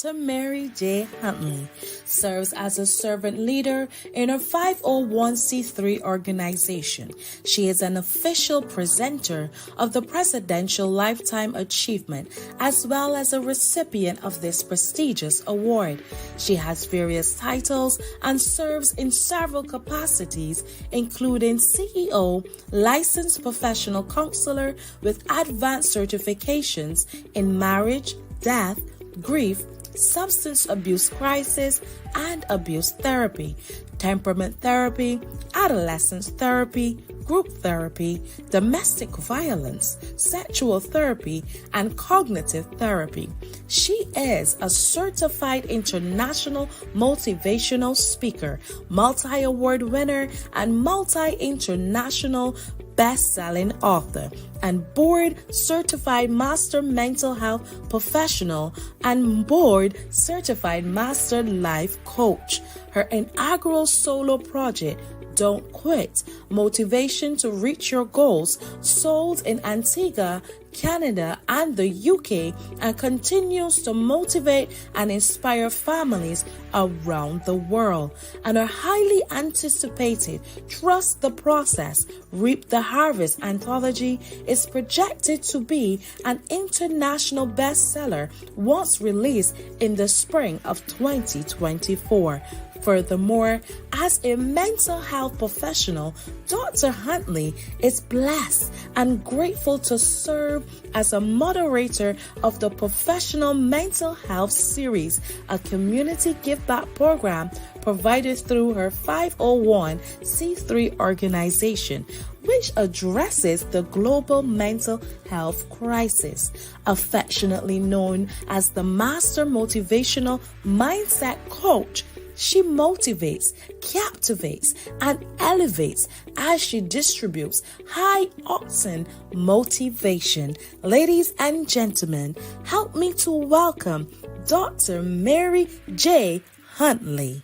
Dr. Mary J. Huntley serves as a servant leader in a 501c3 organization. She is an official presenter of the Presidential Lifetime Achievement as well as a recipient of this prestigious award. She has various titles and serves in several capacities, including CEO, licensed professional counselor with advanced certifications in marriage, death, grief, substance abuse crisis, and abuse therapy, temperament therapy, adolescence therapy, group therapy, domestic violence, sexual therapy, and cognitive therapy. She is a certified international motivational speaker, multi-award winner, and multi-international best-selling author, and board certified master mental health professional and board certified master life coach. Her inaugural solo project, Don't Quit, Motivation to Reach Your Goals, sold in Antigua, Canada, and the UK, and continues to motivate and inspire families around the world. And her highly anticipated Trust the Process, Reap the Harvest anthology is projected to be an international bestseller once released in the spring of 2024. Furthermore, as a mental health professional, Dr. Huntley is blessed and grateful to serve as a moderator of the Professional Mental Health Series, a community give back program provided through her 501c3 organization, which addresses the global mental health crisis. Affectionately known as the Master Motivational Mindset Coach, she motivates, captivates, and elevates as she distributes high-octane motivation. Ladies and gentlemen, help me to welcome Dr. Mary J. Huntley.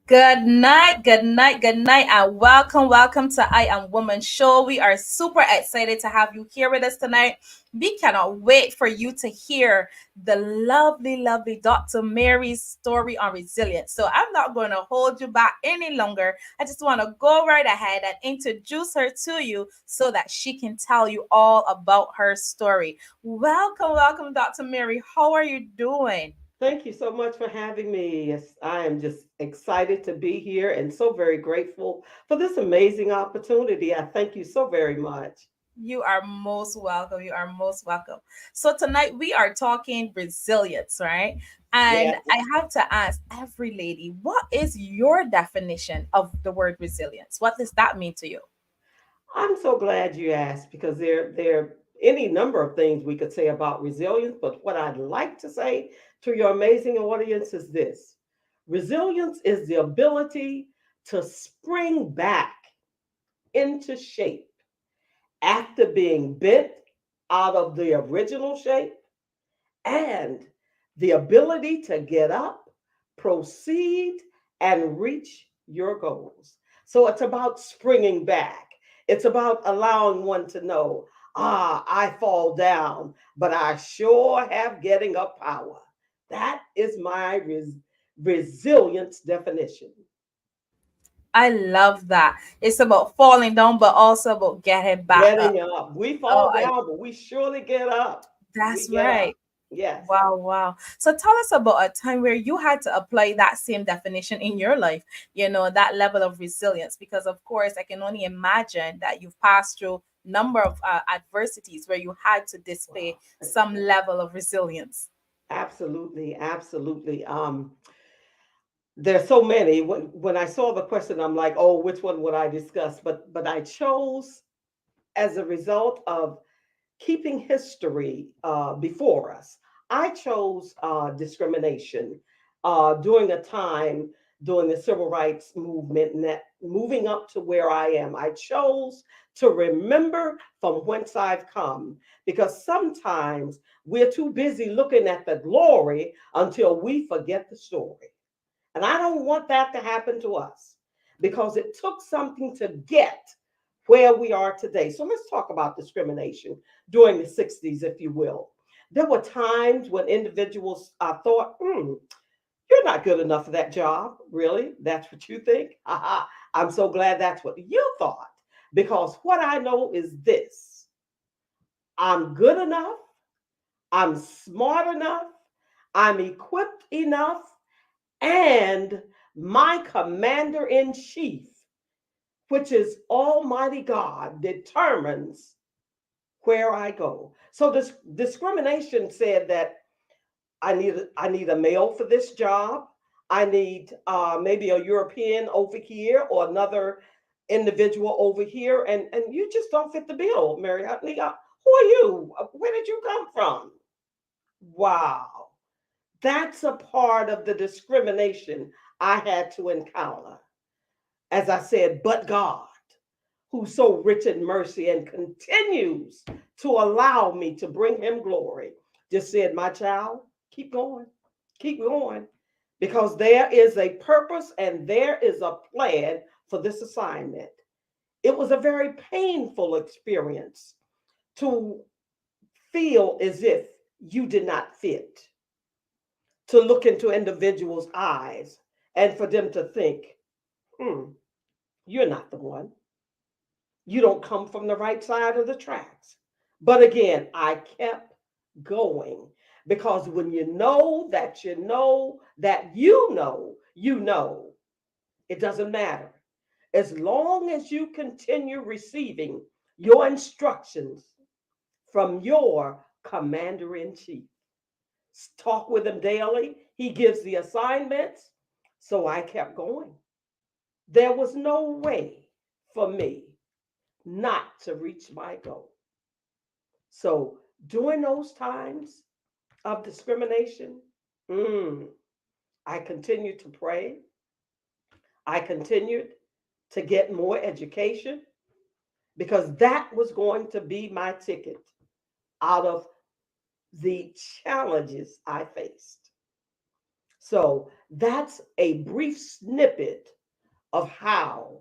Good night, good night, good night, and welcome to I Am Woman Show. We are super excited to have you here with us tonight. We cannot wait for you to hear the lovely Dr. Mary's story on resilience. So I'm not going to hold you back any longer. I just want to go right ahead and introduce her to you so that she can tell you all about her story. Welcome, Dr. Mary. How are you doing? Thank you so much for having me. Yes, I am just excited to be here and so very grateful for this amazing opportunity. I thank you so very much. You are most welcome. You are most welcome. So tonight we are talking resilience, right? And Yes, I have to ask every lady, what is your definition of the word resilience? What does that mean to you? I'm so glad you asked because there are any number of things we could say about resilience, but what I'd like to say to your amazing audience is this. Resilience is the ability to spring back into shape after being bent out of the original shape and the ability to get up, proceed, and reach your goals. So it's about springing back. It's about allowing one to know, I fall down, but I sure have getting up power. That is my resilience definition. I love that. It's about falling down, but also about getting back up. Getting up. We Oh, fall down, but we surely get up. We that's get up. right. Yes. Wow. So tell us about a time where you had to apply that same definition in your life, that level of resilience. Because, of course, I can only imagine that you've passed through number of adversities where you had to display Wow. some level of resilience. Absolutely, absolutely. There's so many. When I saw the question, I'm like, oh, which one would I discuss? But I chose as a result of keeping history before us. I chose discrimination during a time during the civil rights movement and that moving up to where I am. I chose to remember from whence I've come because sometimes we're too busy looking at the glory until we forget the story. And I don't want that to happen to us because it took something to get where we are today. So let's talk about discrimination during the 60s, if you will. There were times when individuals thought, you're not good enough for that job. Really? That's what you think? Haha. I'm so glad that's what you thought. Because what I know is this: I'm good enough, I'm smart enough, I'm equipped enough, and my commander in chief, which is Almighty God, determines where I go. So this discrimination said that I need a male for this job. I need maybe a European over here or another individual over here, and you just don't fit the bill, Mary Huntley. Who are you? Where did you come from? Wow, that's a part of the discrimination I had to encounter. As I said, but God, who's so rich in mercy and continues to allow me to bring him glory, just said, my child, keep going, because there is a purpose and there is a plan for this assignment. It was a very painful experience to feel as if you did not fit, to look into individuals' eyes and for them to think, hmm, you're not the one. You don't come from the right side of the tracks. But again, I kept going, because when you know that you know that you know, it doesn't matter. As long as you continue receiving your instructions from your commander in chief, talk with him daily. He gives the assignments. So I kept going. There was no way for me not to reach my goal. So during those times of discrimination, mm, I continued to pray. I continued to get more education, because that was going to be my ticket out of the challenges I faced. So that's a brief snippet of how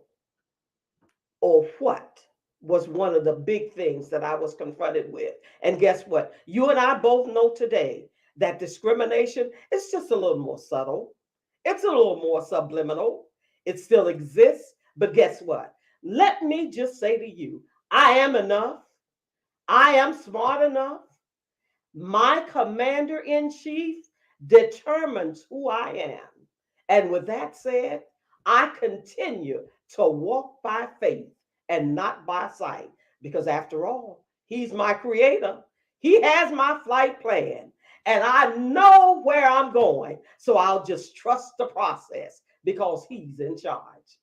or what was one of the big things that I was confronted with. And guess what? You and I both know today that discrimination is just a little more subtle. It's a little more subliminal. It still exists. But guess what? Let me just say to you, I am enough. I am smart enough. My commander in chief determines who I am. And with that said, I continue to walk by faith and not by sight, because after all, he's my creator. He has my flight plan, and I know where I'm going. So I'll just trust the process because he's in charge.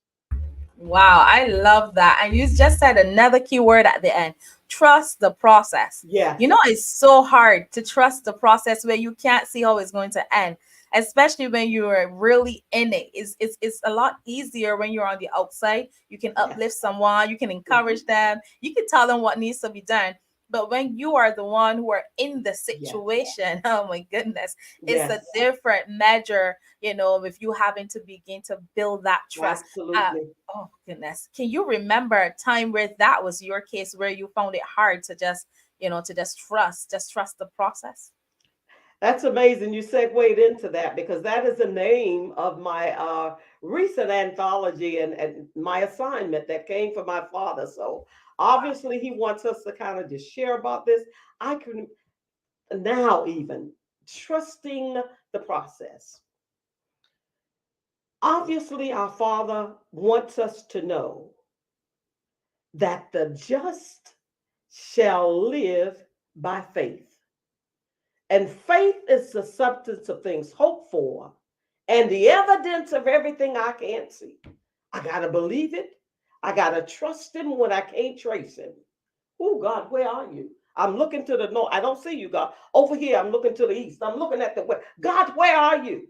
Wow, I love that. And you just said another key word at the end: trust the process. Yes, You know, it's so hard to trust the process where you can't see how it's going to end, especially when you're really in it. It's a lot easier when you're on the outside. You can uplift yes. someone, you can Mhm. encourage them, you can tell them what needs to be done. But when you are the one who are in the Yes, situation, oh my goodness, it's a yes, different measure, if you having to begin to build that trust. Uh, absolutely. Oh goodness. Can you remember a time where that was your case where you found it hard to just trust the process? That's amazing. You segued into that, because that is the name of my recent anthology and my assignment that came from my father. So Wow. obviously, he wants us to kind of just share about this. I can now even trusting the process. Obviously, our father wants us to know that the just shall live by faith. And faith is the substance of things hoped for and the evidence of everything I can't see. I got to believe it. I got to trust him when I can't trace him. Oh, God, where are you? I'm looking to the north. I don't see you, God. Over here, I'm looking to the east. I'm looking at the west. God, where are you?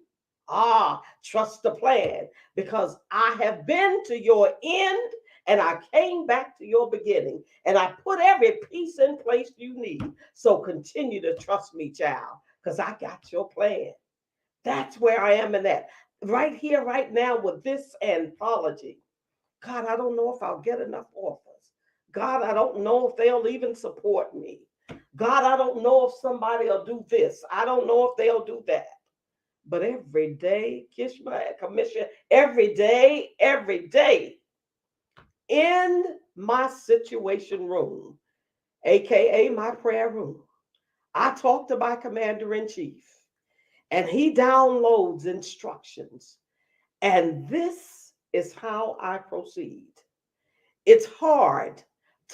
Trust the plan, because I have been to your end and I came back to your beginning, and I put every piece in place you need. So continue to trust me, child, because I got your plan. That's where I am in that. Right here, right now, with this anthology. God, I don't know if I'll get enough offers, God, I don't know if they'll even support me. God, I don't know if somebody will do this. I don't know if they'll do that. But every day, Kishma Commission, every day in my situation room, aka my prayer room, I talk to my commander in chief and he downloads instructions. And this is how I proceed. It's hard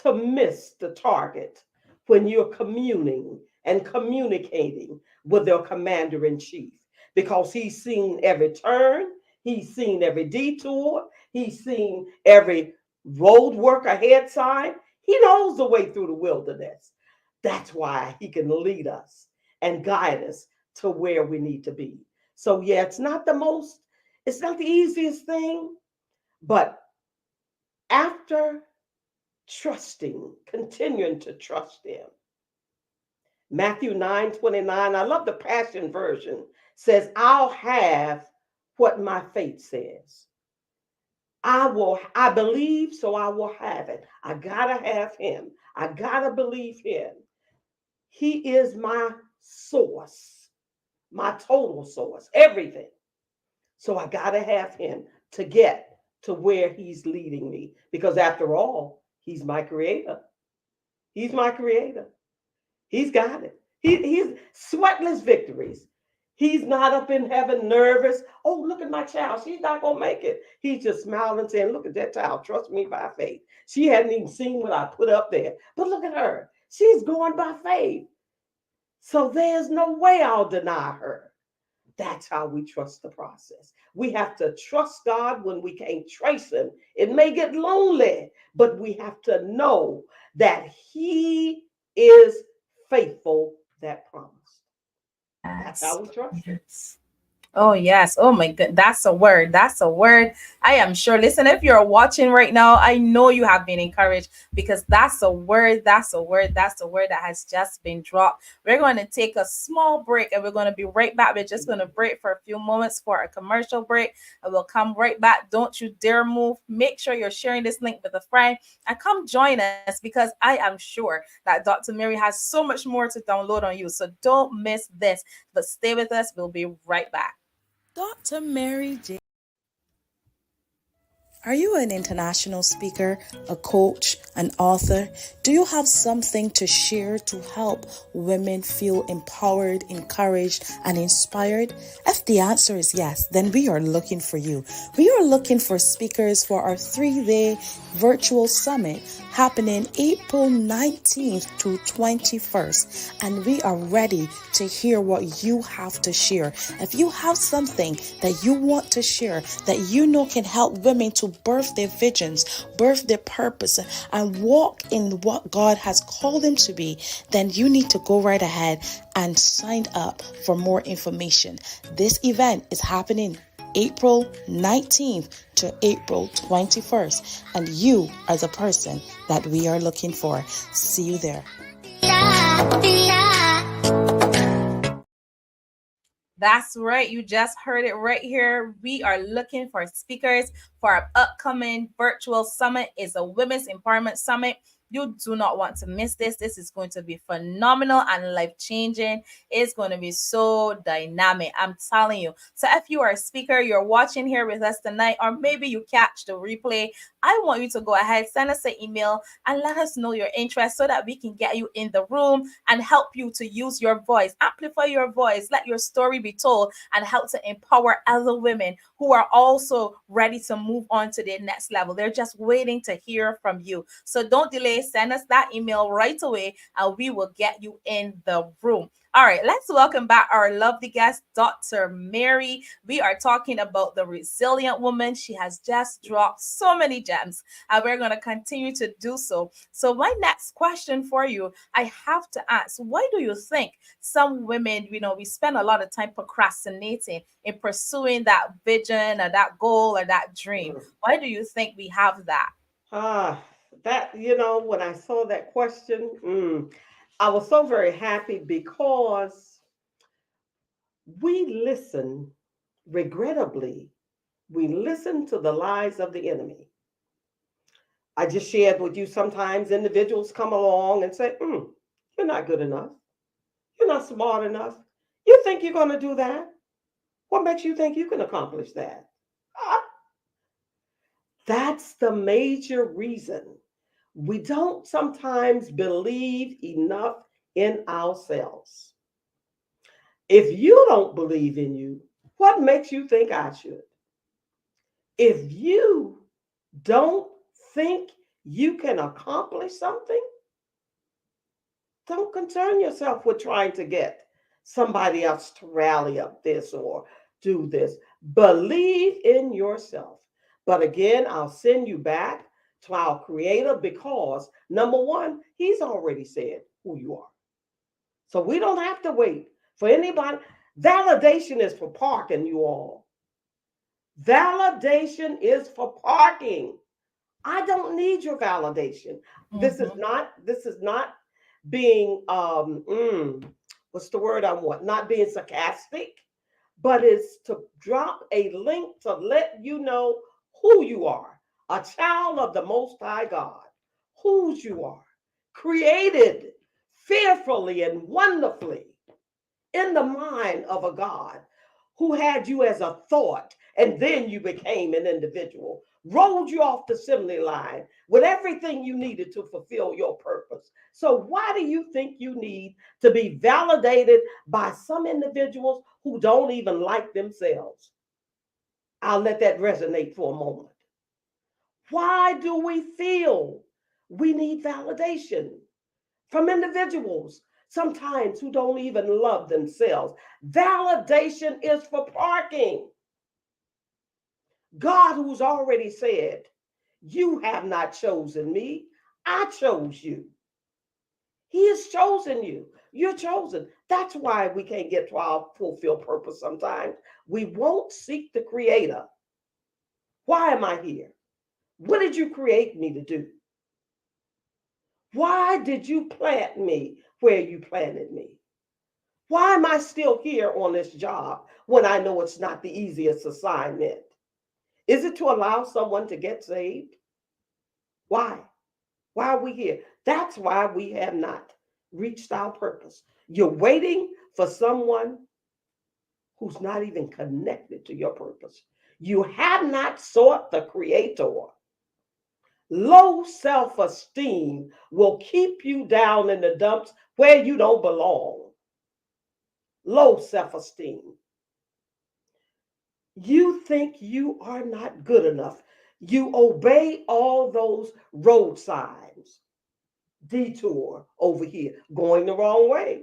to miss the target when you're communing and communicating with your commander in chief because he's seen every turn, he's seen every detour, he's seen every road work ahead sign. He knows the way through the wilderness. That's why he can lead us and guide us to where we need to be. So, yeah, it's not the easiest thing, but after continuing to trust him. Matthew 9:29, I love the Passion Version, says, I'll have what my faith says. I believe, so I will have it. I gotta have him. I gotta believe him. He is my source, my total source, everything. So I gotta have him to get to where he's leading me. Because after all, he's my creator. He's my creator. He's got it. He's sweatless victories. He's not up in heaven nervous. Oh, look at my child. She's not going to make it. He's just smiling and saying, look at that child. Trust me by faith. She hadn't even seen what I put up there. But look at her. She's going by faith. So there's no way I'll deny her. That's how we trust the process. We have to trust God when we can't trace him. It may get lonely, but we have to know that he is faithful that promised. That's Yes. how we trust him. Yes. Oh, yes. Oh, my God. That's a word. That's a word. I am sure. Listen, if you're watching right now, I know you have been encouraged because that's a word. That's a word. That's a word that has just been dropped. We're going to take a small break and we're going to be right back. We're just going to break for a few moments for a commercial break and we'll come right back. Don't you dare move. Make sure you're sharing this link with a friend and come join us because I am sure that Dr. Mary has so much more to download on you. So don't miss this, but stay with us. We'll be right back. Dr. Mary J. Are you an international speaker, a coach, an author? Do you have something to share to help women feel empowered, encouraged, and inspired? If the answer is yes, then we are looking for you. We are looking for speakers for our 3-day virtual summit happening April 19th to 21st. And we are ready to hear what you have to share. If you have something that you want to share that you know can help women to birth their visions, birth their purpose, and walk in what God has called them to be, then you need to go right ahead and sign up for more information. This event is happening April 19th to April 21st, and you are the person that we are looking for. See you there. That's right. You just heard it right here. We are looking for speakers for our upcoming virtual summit. It's a women's empowerment summit. You do not want to miss this. This is going to be phenomenal and life-changing. It's going to be so dynamic. I'm telling you. So if you are a speaker, you're watching here with us tonight, or maybe you catch the replay, I want you to go ahead, send us an email and let us know your interest so that we can get you in the room and help you to use your voice, amplify your voice, let your story be told, and help to empower other women who are also ready to move on to their next level. They're just waiting to hear from you. So don't delay. Send us that email right away and we will get you in the room. All right, let's welcome back our lovely guest, Dr. Mary. We are talking about the resilient woman. She has just dropped so many gems, and we're going to continue to do so. So, my next question for you, I have to ask, why do you think some women, we spend a lot of time procrastinating in pursuing that vision or that goal or that dream? Why do you think we have that? Ah, when I saw that question, I was so very happy because we listen, regrettably, we listen to the lies of the enemy. I just shared with you sometimes individuals come along and say, you're not good enough. You're not smart enough. You think you're going to do that? What makes you think you can accomplish that? Ah, that's the major reason we don't sometimes believe enough in ourselves. If you don't believe in you, what makes you think I should? If you don't think you can accomplish something, don't concern yourself with trying to get somebody else to rally up this or do this. Believe in yourself. But again, I'll send you back to our creator because number one, he's already said who you are. So we don't have to wait for anybody. Validation is for parking, you all. Validation is for parking. I don't need your validation. Mm-hmm. This is not being what's the word I want? Not being sarcastic, but it's to drop a link to let you know who you are, a child of the Most High God, whose you are, created fearfully and wonderfully in the mind of a God who had you as a thought, and then you became an individual, rolled you off the assembly line with everything you needed to fulfill your purpose. So, why do you think you need to be validated by some individuals who don't even like themselves? I'll let that resonate for a moment. Why do we feel we need validation from individuals sometimes who don't even love themselves? Validation is for parking. God, who's already said, you have not chosen me, I chose you. He has chosen you. You're chosen. That's why we can't get to our fulfilled purpose sometimes. We won't seek the creator. Why am I here? What did you create me to do? Why did you plant me where you planted me? Why am I still here on this job when I know it's not the easiest assignment? Is it to allow someone to get saved? Why? Why are we here? That's why we have not reached our purpose. You're waiting for someone who's not even connected to your purpose. You have not sought the creator. Low self esteem will keep you down in the dumps where you don't belong. Low self esteem. You think you are not good enough. You obey all those road signs. Detour over here, going the wrong way.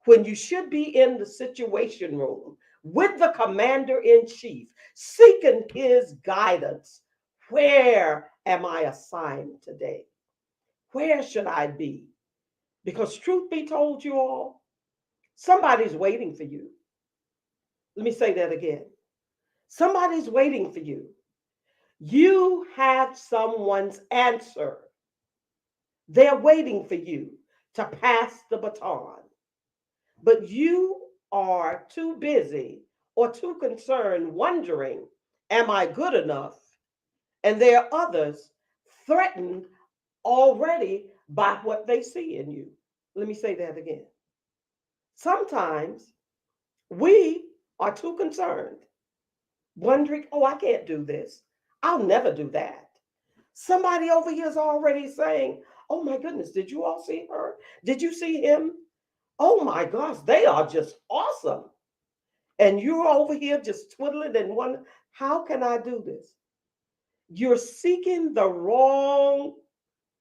When you should be in the situation room with the commander in chief, seeking his guidance. Where am I assigned today? Where should I be? Because, truth be told, you all, somebody's waiting for you. Let me say that again. Somebody's waiting for you. You have someone's answer. They're waiting for you to pass the baton. But you are too busy or too concerned wondering, am I good enough? And there are others threatened already by what they see in you. Let me say that again. Sometimes we are too concerned, wondering, oh, I can't do this. I'll never do that. Somebody over here is already saying, oh my goodness, did you all see her? Did you see him? Oh my gosh, they are just awesome. And you're over here just twiddling and wondering, how can I do this? You're seeking the wrong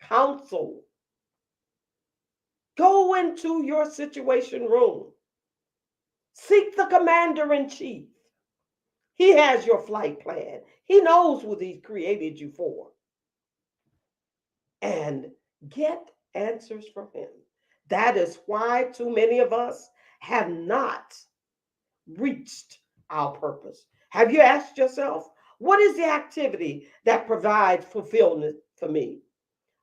counsel. Go into your situation room. Seek the commander in chief. He has your flight plan. He knows what he created you for. And get answers from him. That is why too many of us have not reached our purpose. Have you asked yourself, what is the activity that provides fulfillment for me?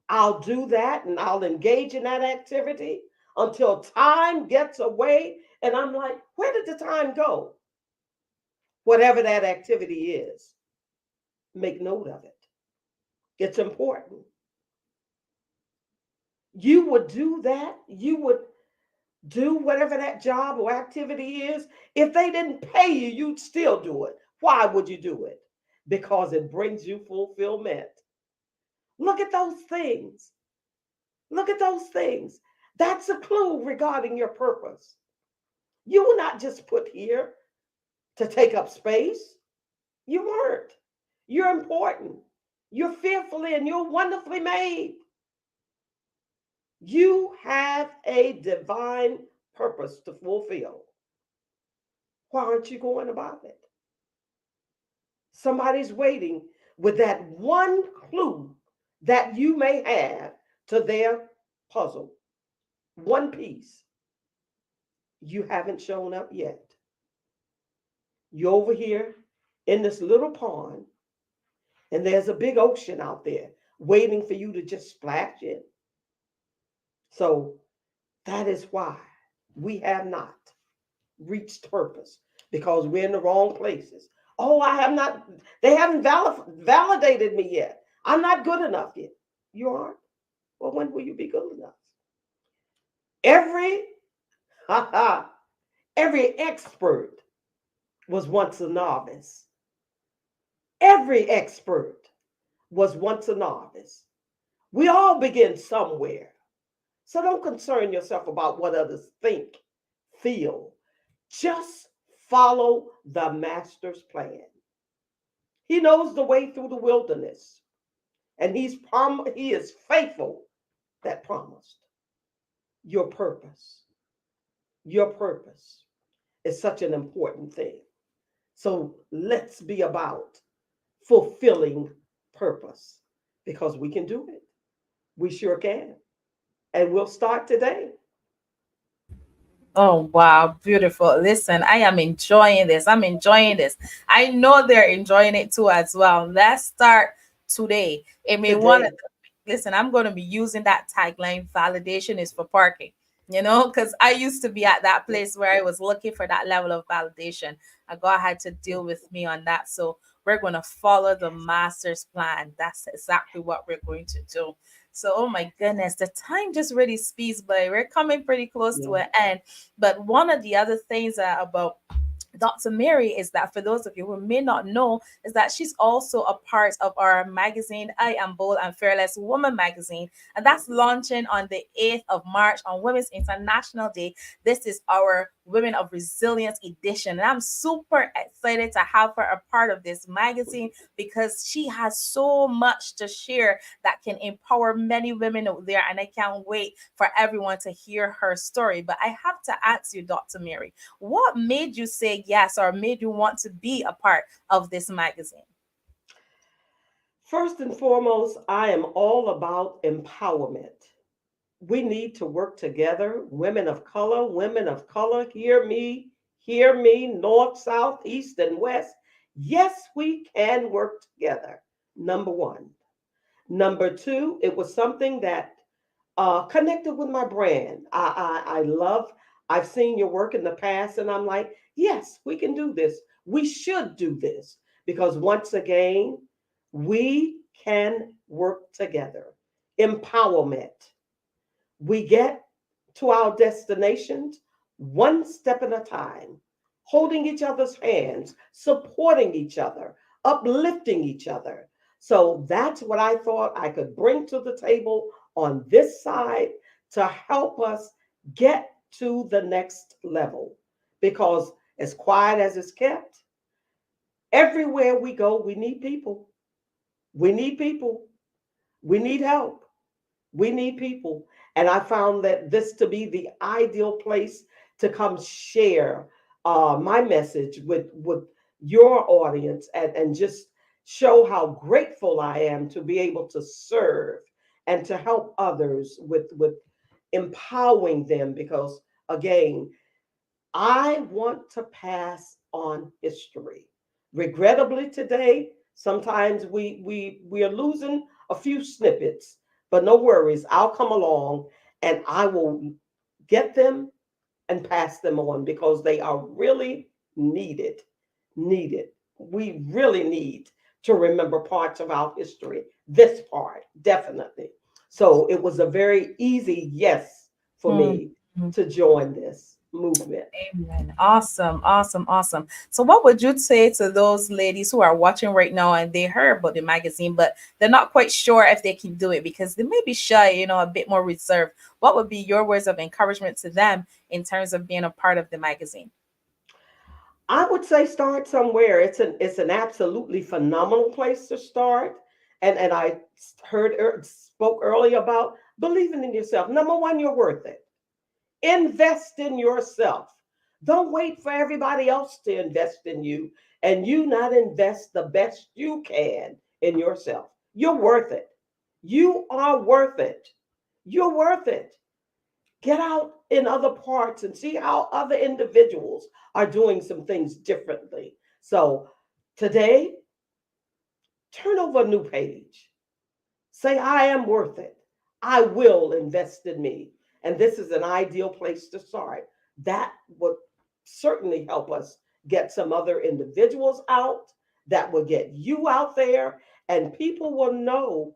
I'll do that and I'll engage in that activity until time gets away. And I'm like, where did the time go? Whatever that activity is, make note of it. It's important. You would do that. You would do whatever that job or activity is. If they didn't pay you, you'd still do it. Why would you do it? Because it brings you fulfillment. Look at those things. Look at those things. That's a clue regarding your purpose. You were not just put here to take up space. You weren't. You're important. You're fearfully and you're wonderfully made. You have a divine purpose to fulfill. Why aren't you going about it? Somebody's waiting with that one clue that you may have to their puzzle. One piece. You haven't shown up yet. You're over here in this little pond, and there's a big ocean out there waiting for you to just splash in. So that is why we have not reached purpose, because we're in the wrong places. Oh, I have not, they haven't validated me yet. I'm not good enough yet. You aren't? Well, when will you be good enough? Every, every expert was once a novice. Every expert was once a novice. We all begin somewhere. So don't concern yourself about what others think, feel. Just follow the master's plan. He knows the way through the wilderness, and he is faithful that promised. Your purpose. Your purpose is such an important thing. So let's be about fulfilling purpose, because we can do it. We sure can. And we'll start today. Oh, wow, beautiful. Listen, I am enjoying this. I'm enjoying this. I know they're enjoying it too as well. Let's start today. I mean, one of Today. listen, I'm going to be using that tagline, validation is for parking. Because I used to be at that place where I was looking for that level of validation. God had to deal with me on that. So we're going to follow the master's plan. That's exactly what we're going to do. So, oh my goodness, the time just really speeds by. We're coming pretty close to Yeah. an end. But one of the other things about Dr. Mary is that, for those of you who may not know, is that she's also a part of our magazine, I Am Bold and Fearless Woman magazine. And that's launching on the 8th of March on Women's International Day. This is our Women of Resilience edition. And I'm super excited to have her a part of this magazine because she has so much to share that can empower many women out there. And I can't wait for everyone to hear her story. But I have to ask you, Dr. Mary, what made you say yes or made you want to be a part of this magazine? First and foremost, I am all about empowerment. We need to work together. Women of color, hear me, north, south, east, and west. Yes, we can work together. Number one. Number two, it was something that connected with my brand. I love, I've seen your work in the past, and I'm like, yes, we can do this. We should do this because once again, we can work together. Empowerment. We get to our destinations one step at a time, holding each other's hands, supporting each other, uplifting each other. So that's what I thought I could bring to the table on this side to help us get to the next level. Because as quiet as it's kept, everywhere we go, we need people. We need people. We need help. We need people. And I found that this to be the ideal place to come share my message with your audience and just show how grateful I am to be able to serve and to help others with empowering them because again, I want to pass on history. Regrettably today, sometimes we are losing a few snippets, but no worries. I'll come along and I will get them and pass them on because they are really needed. Needed. We really need to remember parts of our history this part, definitely. So it was a very easy yes for me Mhm. to join this movement. Amen. Awesome, awesome, awesome. So, what would you say to those ladies who are watching right now and they heard about the magazine, but they're not quite sure if they can do it because they may be shy, a bit more reserved? What would be your words of encouragement to them in terms of being a part of the magazine? I would say start somewhere. It's an absolutely phenomenal place to start. And I spoke earlier about believing in yourself. Number one, you're worth it. Invest in yourself. Don't wait for everybody else to invest in you and you not invest the best you can in yourself. You're worth it. You are worth it. You're worth it. Get out in other parts and see how other individuals are doing some things differently. So today, turn over a new page. Say, I am worth it. I will invest in me. And this is an ideal place to start. That would certainly help us get some other individuals out, that will get you out there, and people will know,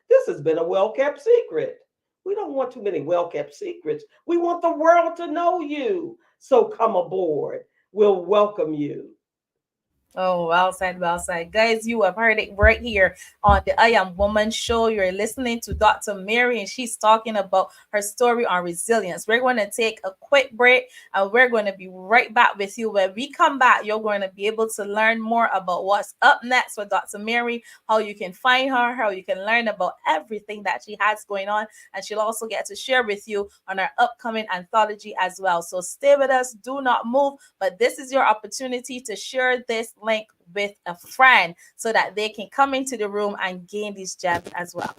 this has been a well kept secret. We don't want too many well kept secrets. We want the world to know you. So come aboard. We'll welcome you. Oh, well said, well said. Guys, you have heard it right here on the I Am Woman show. You're listening to Dr. Mary, and she's talking about her story on resilience. We're going to take a quick break, and we're going to be right back with you. When we come back, you're going to be able to learn more about what's up next with Dr. Mary, how you can find her, how you can learn about everything that she has going on, and she'll also get to share with you on our upcoming anthology as well. So stay with us, do not move, but this is your opportunity to share this link with a friend so that they can come into the room and gain these gems as well.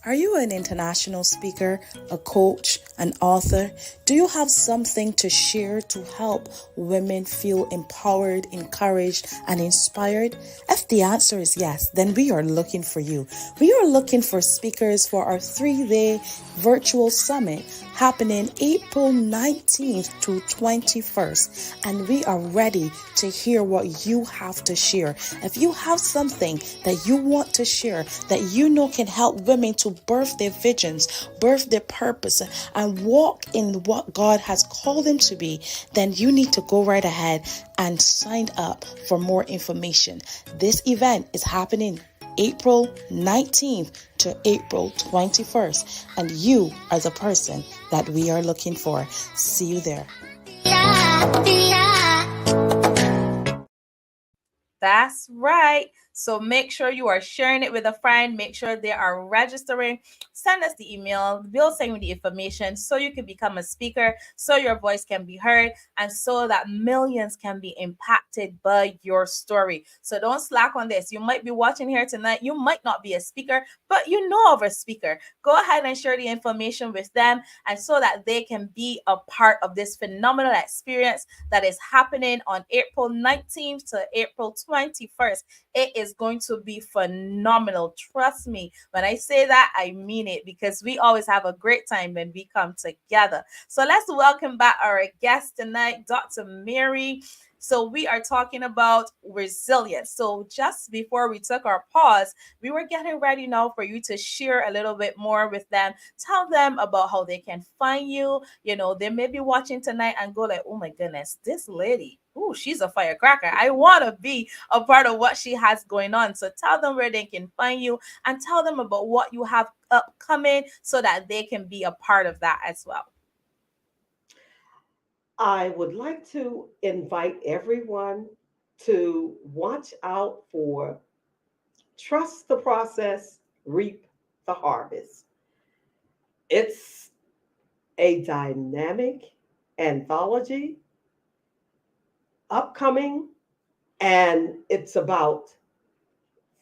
Are you an international speaker, a coach, an author? Do you have something to share to help women feel empowered, encouraged, and inspired? If the answer is yes, then we are looking for you. We are looking for speakers for our 3-day virtual summit happening April 19th to 21st. And we are ready to hear what you have to share. If you have something that you want to share that you know can help women to birth their visions, birth their purpose, and walk in what God has called them to be, then you need to go right ahead and sign up for more information. This event is happening April 19th to April 21st, and you are the person that we are looking for. See you there. That's right. So make sure you are sharing it with a friend. Make sure they are registering. Send us the email. We'll send you the information so you can become a speaker, so your voice can be heard, and so that millions can be impacted by your story. So don't slack on this. You might be watching here tonight. You might not be a speaker, but you know of a speaker. Go ahead and share the information with them, and so that they can be a part of this phenomenal experience that is happening on April 19th to April 21st. It is going to be phenomenal. Trust me. When I say that, I mean it, because we always have a great time when we come together. So let's welcome back our guest tonight, Dr. Mary. So we are talking about resilience. So just before we took our pause, we were getting ready now for you to share a little bit more with them. Tell them about how they can find you. They may be watching tonight and go like, oh my goodness, this lady, oh, she's a firecracker. I want to be a part of what she has going on. So tell them where they can find you, and tell them about what you have upcoming so that they can be a part of that as well. I would like to invite everyone to watch out for Trust the Process, Reap the Harvest. It's a dynamic anthology upcoming, and it's about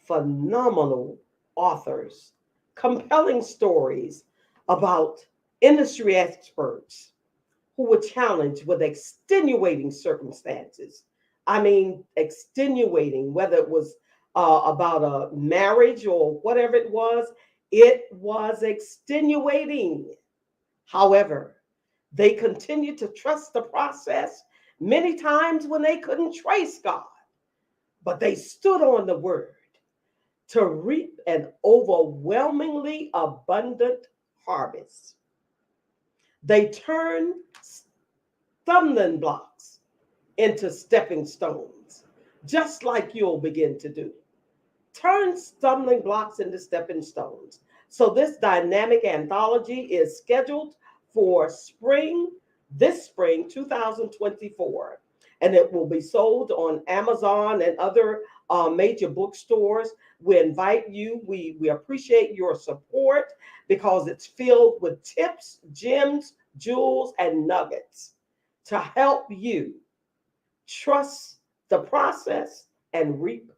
phenomenal authors, compelling stories about industry experts who were challenged with extenuating circumstances. I mean, extenuating, whether it was about a marriage or whatever it was extenuating. However, they continued to trust the process many times when they couldn't trace God, but they stood on the word. to reap an overwhelmingly abundant harvest. They turn stumbling blocks into stepping stones, just like you'll begin to do. Turn stumbling blocks into stepping stones. So, this dynamic anthology is scheduled for this spring 2024, and it will be sold on Amazon and other major bookstores. We invite you, we appreciate your support because it's filled with tips, gems, jewels, and nuggets to help you trust the process and reap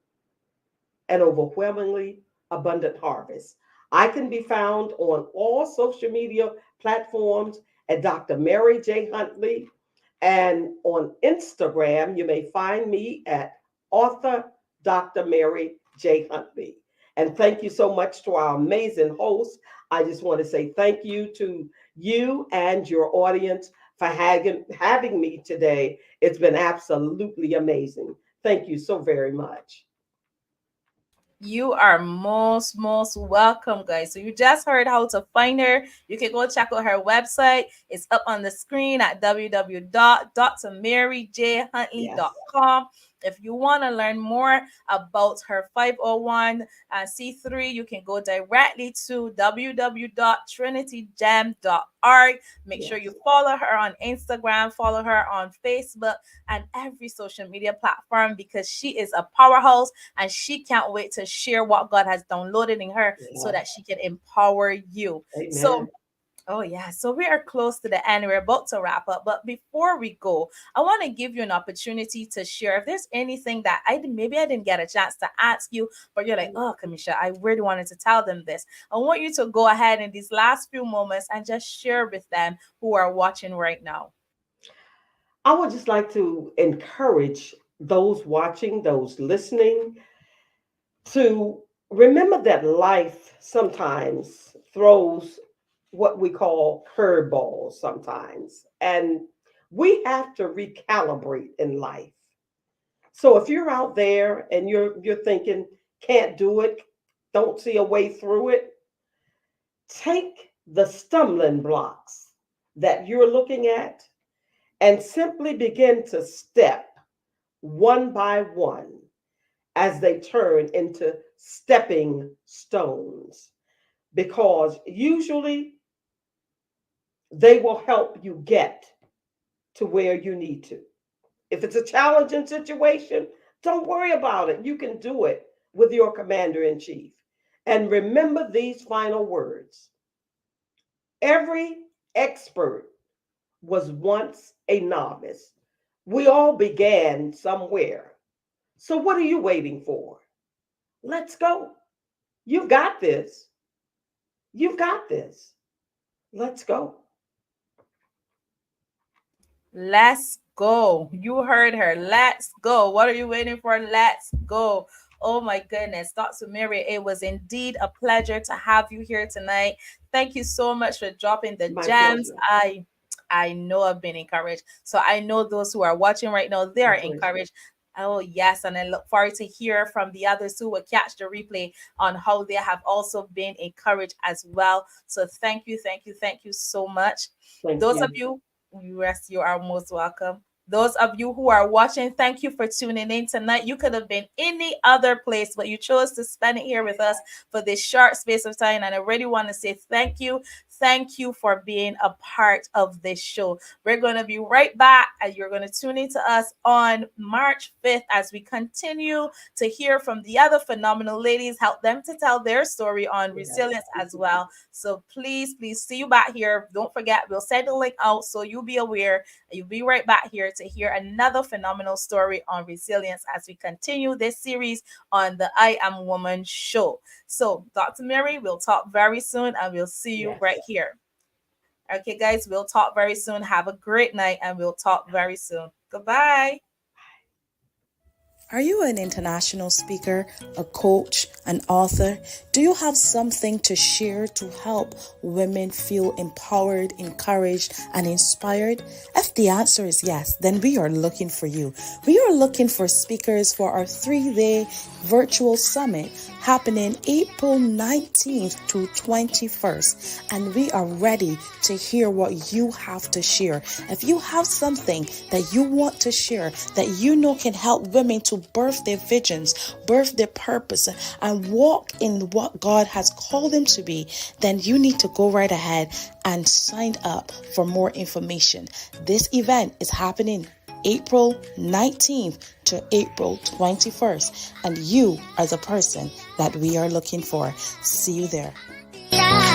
an overwhelmingly abundant harvest. I can be found on all social media platforms at Dr. Mary J. Huntley. And on Instagram, you may find me at author Dr. Mary J. Huntley. And thank you so much to our amazing host. I just want to say thank you to you and your audience for having me today. It's been absolutely amazing. Thank you so very much. You are most welcome, guys. So you just heard how to find her. You can go check out her website. It's up on the screen at Yes. www.drmaryjhuntley.com. If you want to learn more about her 501c3, you can go directly to www.trinitygem.org. Make sure you Yes. follow her on Instagram, follow her on Facebook, and every social media platform because she is a powerhouse and she can't wait to share what God has downloaded in her so Yes. that she can empower you. So, Amen. oh yeah, so we are close to the end. We're about to wrap up, but before we go, I want to give you an opportunity to share if there's anything that maybe I didn't get a chance to ask you, but you're like, oh, Kamisha, I really wanted to tell them this. I want you to go ahead in these last few moments and just share with them who are watching right now. I would just like to encourage those watching, those listening, to remember that life sometimes throws what we call curveballs sometimes. And we have to recalibrate in life. So if you're out there and you're thinking, can't do it, don't see a way through it, take the stumbling blocks that you're looking at and simply begin to step one by one as they turn into stepping stones, because usually they will help you get to where you need to. If it's a challenging situation, don't worry about it. You can do it with your commander in chief. And remember these final words: every expert was once a novice. We all began somewhere. So, what are you waiting for? Let's go. You've got this. You've got this. Let's go. Let's go. You heard her. Let's go. What are you waiting for? Let's go. Oh my goodness, Dr. Mary, it was indeed a pleasure to have you here tonight. Thank you so much for dropping the My gems. pleasure. I know I've been encouraged. So I know those who are watching right now, they My are pleasure. encouraged. Oh yes, and I look forward to hear from the others who will catch the replay on how they have also been encouraged as well. So thank you so much. Thank Those of you. you Yes, you are most welcome. Those of you who are watching, thank you for tuning in tonight. You could have been any other place, but you chose to spend it here with us for this short space of time. And I really want to say thank you. Thank you for being a part of this show. We're going to be right back, and you're going to tune into us on March 5th as we continue to hear from the other phenomenal ladies, help them to tell their story on Yes. resilience as well. So please see you back here. Don't forget, we'll send the link out so you'll be aware. You'll be right back here to hear another phenomenal story on resilience as we continue this series on the I Am Woman show. So, Dr. Mary, we'll talk very soon and we'll see you Yes. right here. Okay, guys, we'll talk very soon. Have a great night and we'll talk very soon. Goodbye. Are you an international speaker, a coach, an author? Do you have something to share to help women feel empowered, encouraged, and inspired? If the answer is yes, then we are looking for you. We are looking for speakers for our 3-day virtual summit happening April 19th to 21st. And we are ready to hear what you have to share. If you have something that you want to share that you know can help women to birth their visions, birth their purpose, and walk in what God has called them to be, then you need to go right ahead and sign up for more information. This event is happening April 19th to April 21st, and you are the person that we are looking for. See you there. Yeah.